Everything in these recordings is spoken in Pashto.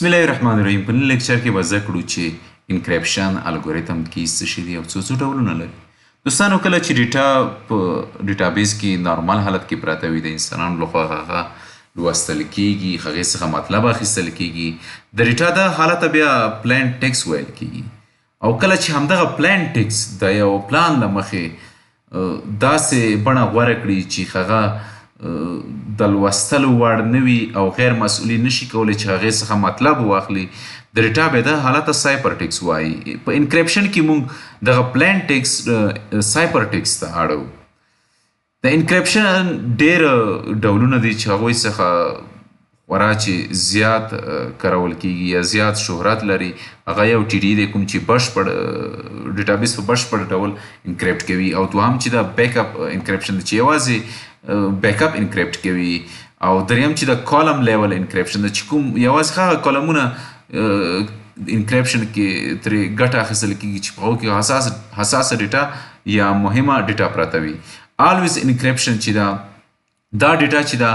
بسم الله الرحمن الرحیم. په نن لیکچر کې به زده کړو چې انکریپشن الګوریتم کې څه شی دی او څو ډولونه لري. دوستانو کله چې ډیټا په ډیټابیس کې نارمل حالت کې پراته وي د انسانانو لخوا هغه لوستل کیږي، هغې څخه مطلب اخیستل کیږي. د ډیټا د حالت بیا پلین ټیکس ویل کیږي او کله چې همدغه پلین ټیکس د یو پلان له مخې داسې بڼه غوره کړي چې هغه د لوستلو وړ نه وي او غیر مسؤلي نشي کولی چې هغې څخه مطلب واخلي، د ډیټا بیا د حالت سایپر ټیکس وایي. په انکریپشن کې موږ دغه پلین ټیکس سایپر ټیکس ته اړوو. د انکریپشن ډېر ډولونه دي چې هغوی څخه خورا چې زیات کارول کیږي یا زیات شهرت لري. هغه یو ټي ډي دی کوم چې بشپړ ډیټابیس په بشپړ ډول انکریپټ کوي، او دوهم چې د بیک اپ انکریپشن دی چې یوازې بیک اپ انکریپټ کوي، او دریم چې د کالم لیول انکریپشن دی چې کوم یوازې هغه کالمونه انکریپشن کې ترې ګټه اخیستل کیږي چې په هغو کې حساسه ډیټا یا مهمه ډیټا پراته وي. آلویز انکریپشن چې دا ډیټا چې دا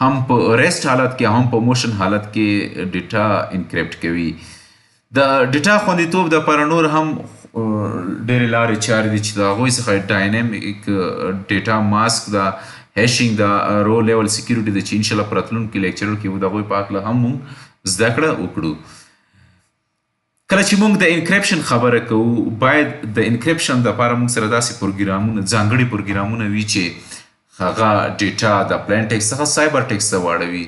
هم په ریسټ حالت کې هم په موشن حالت کې ډیټا انکریپټ کوي. د ډیټا خوندیتوب دپاره نور هم ډېرې لارې چارې دي چې د هغوی څخه ډاینامیک ډیټا ماسک دا هیشینګ دا رو لیول سیکیورټي ده چې انشاءالله په راتلونکي لیکچرونو کې د هغوی په هکله هم موږ زده کړه وکړو. کله چې موږ د انکریپشن خبره کوو باید د انکریپشن دپاره موږ سره داسې پروګرامونه ځانګړي پروګرامونه وي چې هغه ډیټا د پلین ټیکس څخه سایبر ټیکس ته واړوي.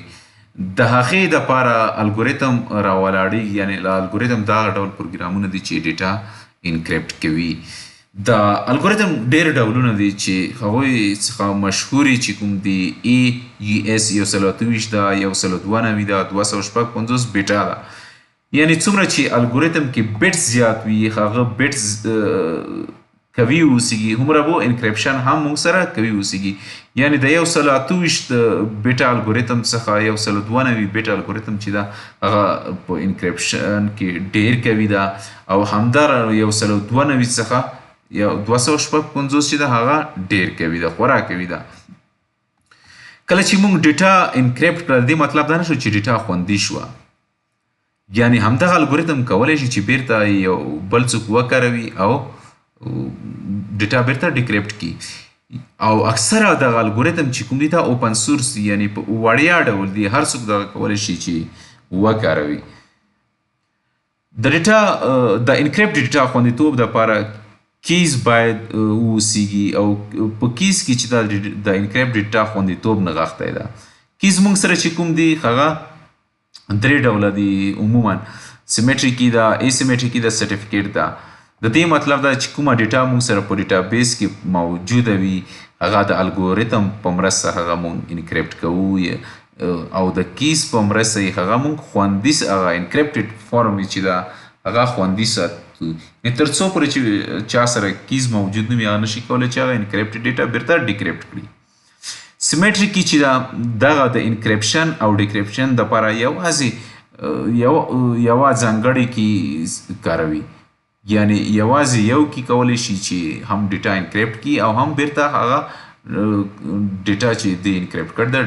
د هغې دپاره الګوریتم راولاړېږي، یعنې له الګوریتم دغه ډول پروګرامونه دي چې ډیټا انکریپټ کوي. د الګوریتم ډېر ډولونه دي چې هغوی څخه مشهوري چې کوم دي EUS 128 ده، 192 ده، 256 بیټا ده. یعنې څومره چې الګوریتم کې بیټس زیات وي هغه بیټس قوي اوسیږي هومره به انکریپشن هم موږ سره قوي اوسیږي. یعنې د 128 بیټا الګوریتم څخه 192 بیټا الګوریتم چې ده هغه په انکریپشن کې ډېر قوي ده، او همدار 192 څخه 256 چې ده هغه ډېر قوي ده، خورا قوي ده. کله چې موږ ډیټا انکریپټ کړه دې مطلب دا نه شو چې ډیټا خوندي شوه، یعنې همدغه الګوریتم کولی شي چې بیرته یو بل څوک وکاروي او ډیټا بیرته ډیکریپټ کړي. او اکثره دغه الګوریتم چې کوم دي دا اوپن سورس دي، یعنې په وړیا ډول دي، هر څوک دغه کولی شي چې وکاروي. د ډیټا د انکریپټ ډیټا خوندیتوب دپاره کیز باید واوسیږي، او په کیز کې چې دا د انکریپټ ډیټا خوندیتوب نغښتی ده. کیز موږ سره چې کوم دي هغه درې ډوله دي عموما، سیمیټریکي ده، ایسیمیټریکي ده، سرټیفیکیټ ده. د دې مطلب دا چې کومه ډیټا موږ سره په ډیټابیس کې موجوده وي هغه د الګوریتم په مرسته هغه موږ انکریپټ کوو، او د کیز په مرسته یې هغه موږ خوندي هغه انکریپټډ فارم چې دا هغه خوندي ساتو. تر څو پورې چې چا سره کیز موجود نه وي هغه نشي کولی چې هغه انکریپټډ ډیټا بیرته ډیکریپټ کړي. سیمیټریکي چې دغه د انکریپشن او ډیکریپشن دپاره یوازې یوه ځانګړې کی کاروي، یعنې یوازې یو کی کولی شي چې هم ډیټا انکریپټ کړي او هم بیرته هغه ډیټا چې دی انکریپټ کړ ده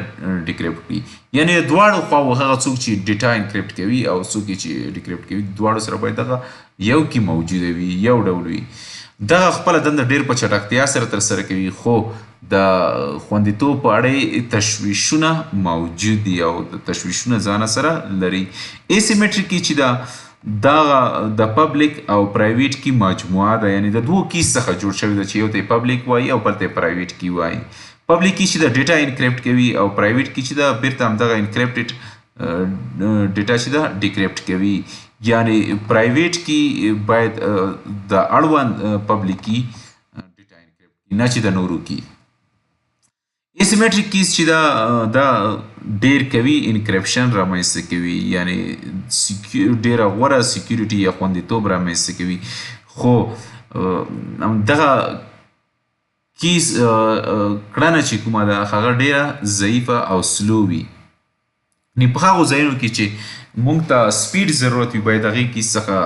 ډیکریپټ کړي. یعنې دواړو خواو هغه څوک چې ډیټا انکریپټ کوي او څوک چې ډیکریپټ کوي دواړو سره باید دغه یو کی موجوده وي، یو ډول وي. دغه خپله دنده ډېر په چټکتیا سره ترسره کوي، خو د خوندیتوب په اړه تشویشونه موجود دي او د تشویشونه ځانه سره لري. ایسیمیټریکي چې دغه د پبلیک او پرایویټ کی مجموعه ده، یعنې د دوو کیز څخه جوړ شوی ده چې یو ته یې پبلیک وایي او بل ته یې پرایویټ کی وایي. پبلیک کی چې د ډیټا انکریپټ کوي او پرایویټ کی چې ده بیرته همدغه انکریپټډ ډیټا چې ده ډیکریپټ کوي. یعنې پرایویټ کی باید د اړوند پبلیک کی ډیټا انکریپټ کړي، نه چې د نورو کی. ایسیمیټریک کیز چې دا ډېر قوي انکریپشن رامنځته کوي، یعنې ډېره غوره سیکیورټي یا خوندیتوب رامنځته کوي، خو دغه کیز کړنه چې کومه ده هغه ډېره ضعیفه او سلو وي. په هغو ځایونو کې چې موږ ته سپیډ ضرورت وي باید هغې کیز څخه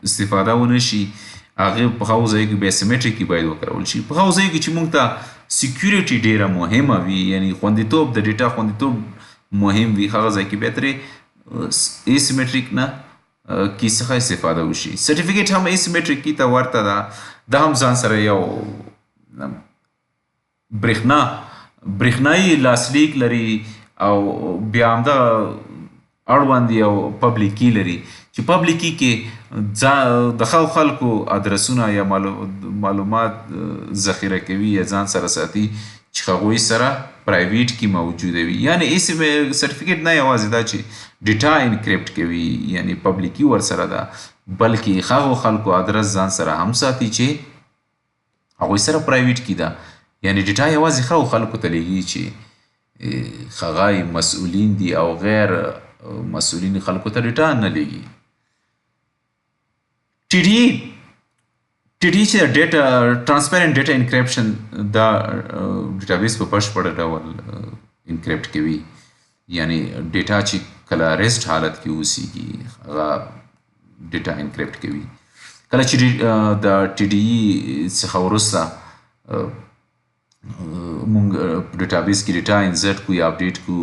استفاده ونه شي، هغې په هغو ځایو کې بیا سیمیټریکي باید وکارول شي. په هغو ځایو کې چې موږ ته سیکیورټي ډیره مهمه وي، یعنی خوندیتوب د ډیټا خوندیتوب مهم وي، هغه ځای کې بیا ترې ایسیمیټریک نه کی څخه استفاده وشي. سرټیفیکیټ هم ایسیمیټریک کی ته ورته ده، دا هم ځان سره یو برېښنایي لاسلیک لري او بیا همدغه اړوند یو پبلیک کی لري چې پبلیک کی کې د خلکو ادرسونه یا معلومات ذخیره کوي یا ځان سره ساتي چې هغوی سره پرایویټ کی موجوده وي. یعنی سرټیفیکیټ نه یوازې دا چې ډیټا انکریپټ کوي یعنی پبلیک کی ورسره ده، بلکې هغو خلکو ادرس ځان سره هم ساتي چې هغوی سره پرایویټ کی ده. یعنی ډیټا یوازې هغو خلکو ته لیږي چې هغه مسؤلین دي او غیر مسؤلین خلکو ته ډیټا نه لیږي. TDE چې ډیټا ټرانسپیرنټ ډیټا انکریپشن دا ډیټابیس په بشپړ ډول انکریپټ کوي. یعنی ډیټا چې کله ریسټ حالت کې اوسیږي هغه ډیټا انکریپټ کوي. کله چې د TDE څخه وروسته مونږ ډیټابیس کې ډیټا انسرټ کو یا اپډیټ کو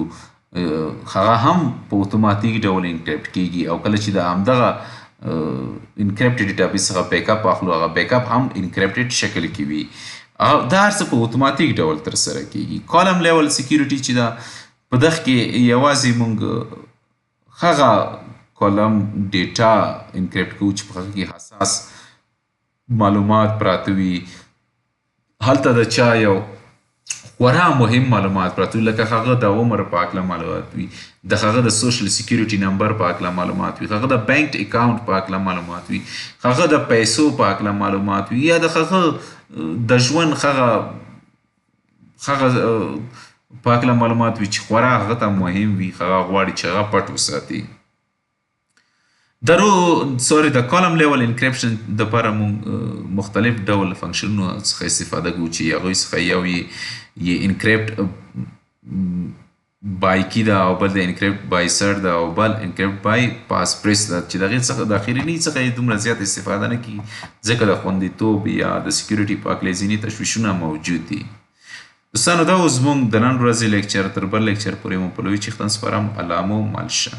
هغه هم په اتوماتیک ډول انکریپټ کیږي او کله چې د همدغه انکریپټډ ډیټابیس څخه بیک اپ اخلو هغه بیک اپ هم انکریپټډ شکل کې وي. دا هر څه په اتوماتیک ډول ترسره کیږي. کالم لیول سکیورټي چې دا په دغه کې یوازې مونږ هغه کالم ډیټا انکریپټ کوو چې په هغه کې حساس معلومات پراته وي. هلته د چا یو خورا مهم معلومات پراته وي، لکه هغه د عمر په هکله معلومات وي، د هغه د سوشل سکیورټي نمبر په هکله معلومات وي، هغه د بینک اکاونټ په هکله معلومات وي، هغه د پیسو په هکله معلومات وي، یا د هغه د ژوند هغه په هکله معلومات وي چې خورا هغه ته مهم وي، هغه غواړي چې هغه پټ وساتي. د کالم لیول انکریپشن دپاره مونږ مختلف ډول فنکشنونو څخه استفاده کوو چې هغوی څخه یو یې انکریپټ بای کی ده او بل د انکریپټ بای سر ده او بل انکریپټ بای پاس پریس ده چې د هغې څخه د اخرني څخه یې دومره زیات استفاده نه کیږي ځکه د خوندیتوب یا د سکیورټي په هکله ځینې تشویشونه موجود دي. دوستانو دا اوس زموږ د نن ورځې لیکچر، تر بل لیکچر پورې مو په لوی چښتن سپارم. الله مو مل شه.